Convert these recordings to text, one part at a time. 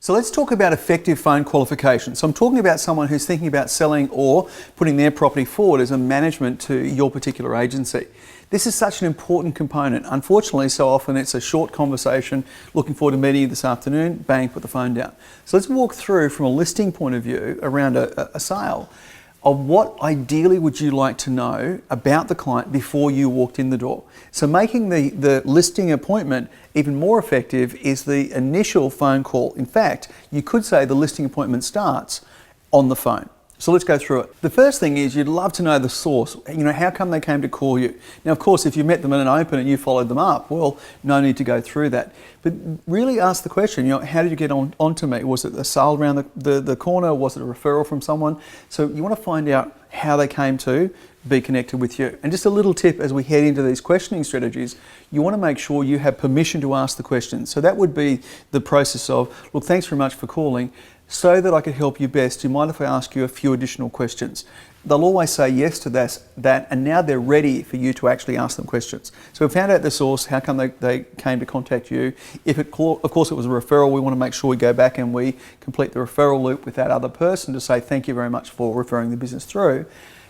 So let's talk about effective phone qualification. So I'm talking about someone who's thinking about selling or putting their property forward as a management to your particular agency. This is such an important component. Unfortunately, so often it's a short conversation, looking forward to meeting you this afternoon, bang, put the phone down. So let's walk through from a listing point of view around a sale of what ideally would you like to know about the client before you walked in the door. So making the listing appointment even more effective is the initial phone call. In fact, you could say the listing appointment starts on the phone. So let's go through it. The first thing is you'd love to know the source. You know, how come they came to call you? Now, of course, if you met them in an open and you followed them up, well, no need to go through that. But really ask the question, you know, how did you get onto me? Was it a sale around the corner? Was it a referral from someone? So you want to find out how they came to be connected with you. And just a little tip as we head into these questioning strategies, you want to make sure you have permission to ask the questions. So that would be the process of, look, thanks very much for calling. So that I could help you best, do you mind if I ask you a few additional questions? They'll always say yes to that, and now they're ready for you to actually ask them questions. So we found out the source, how come they came to contact you. If of course it was a referral, we want to make sure we go back and we complete the referral loop with that other person to say thank you very much for referring the business through.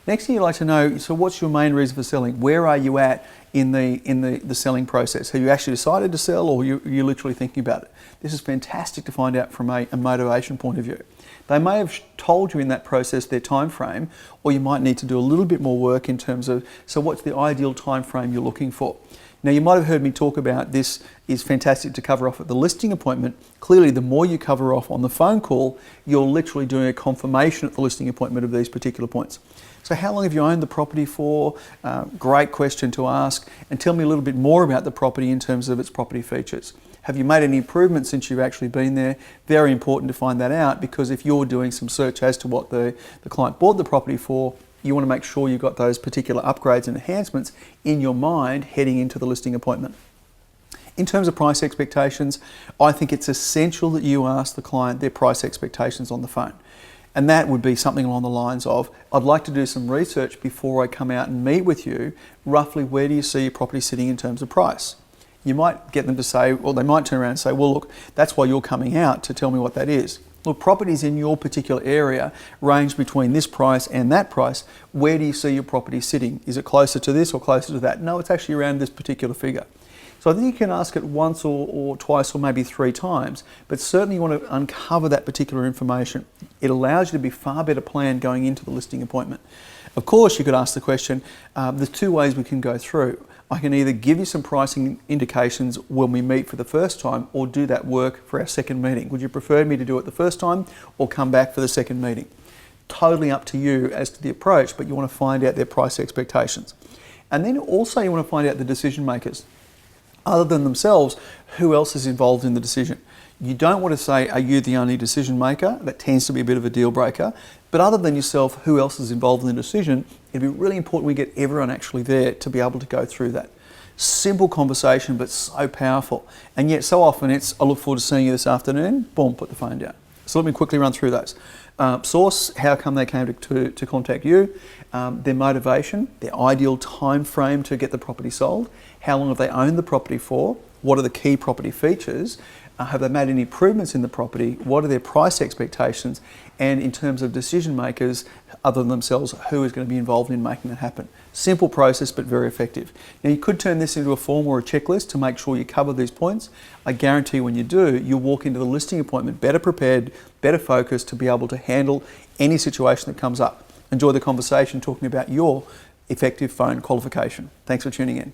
Next thing you'd like to know, so what's your main reason for selling? Where are you at in the selling process? Have you actually decided to sell, or you're literally thinking about it? This is fantastic to find out from a motivation point of view. They may have told you in that process their time frame, or you might need to do a little bit more work in terms of, so what's the ideal time frame you're looking for? Now, you might have heard me talk about this is fantastic to cover off at the listing appointment. Clearly, the more you cover off on the phone call, you're literally doing a confirmation at the listing appointment of these particular points. So how long have you owned the property for? Great question to ask. And tell me a little bit more about the property in terms of its property features. Have you made any improvements since you've actually been there? Very important to find that out, because if you're doing some search as to what the client bought the property for, you want to make sure you've got those particular upgrades and enhancements in your mind heading into the listing appointment. In terms of price expectations, I think it's essential that you ask the client their price expectations on the phone. And that would be something along the lines of, I'd like to do some research before I come out and meet with you. Roughly, where do you see your property sitting in terms of price? You might get them to say, or they might turn around and say, well, look, that's why you're coming out to tell me what that is. Look, properties in your particular area range between this price and that price. Where do you see your property sitting? Is it closer to this or closer to that? No, it's actually around this particular figure. So I think you can ask it once or twice or maybe 3 times, but certainly you want to uncover that particular information. It allows you to be far better planned going into the listing appointment. Of course, you could ask the question, there's 2 ways we can go through. I can either give you some pricing indications when we meet for the first time, or do that work for our second meeting. Would you prefer me to do it the first time or come back for the second meeting? Totally up to you as to the approach, but you want to find out their price expectations. And then also you want to find out the decision makers. Other than themselves, who else is involved in the decision? You don't want to say, are you the only decision maker? That tends to be a bit of a deal breaker. But other than yourself, who else is involved in the decision? It'd be really important we get everyone actually there to be able to go through that. Simple conversation, but so powerful. And yet so often it's, I look forward to seeing you this afternoon, boom, put the phone down. So let me quickly run through those. Source, how come they came to contact you, their motivation, their ideal time frame to get the property sold, how long have they owned the property for, what are the key property features, have they made any improvements in the property, what are their price expectations, and in terms of decision makers, other than themselves, who is going to be involved in making that happen. Simple process, but very effective. Now you could turn this into a form or a checklist to make sure you cover these points. I guarantee when you do, you'll walk into the listing appointment better prepared, better focused to be able to handle any situation that comes up. Enjoy the conversation talking about your effective phone qualification. Thanks for tuning in.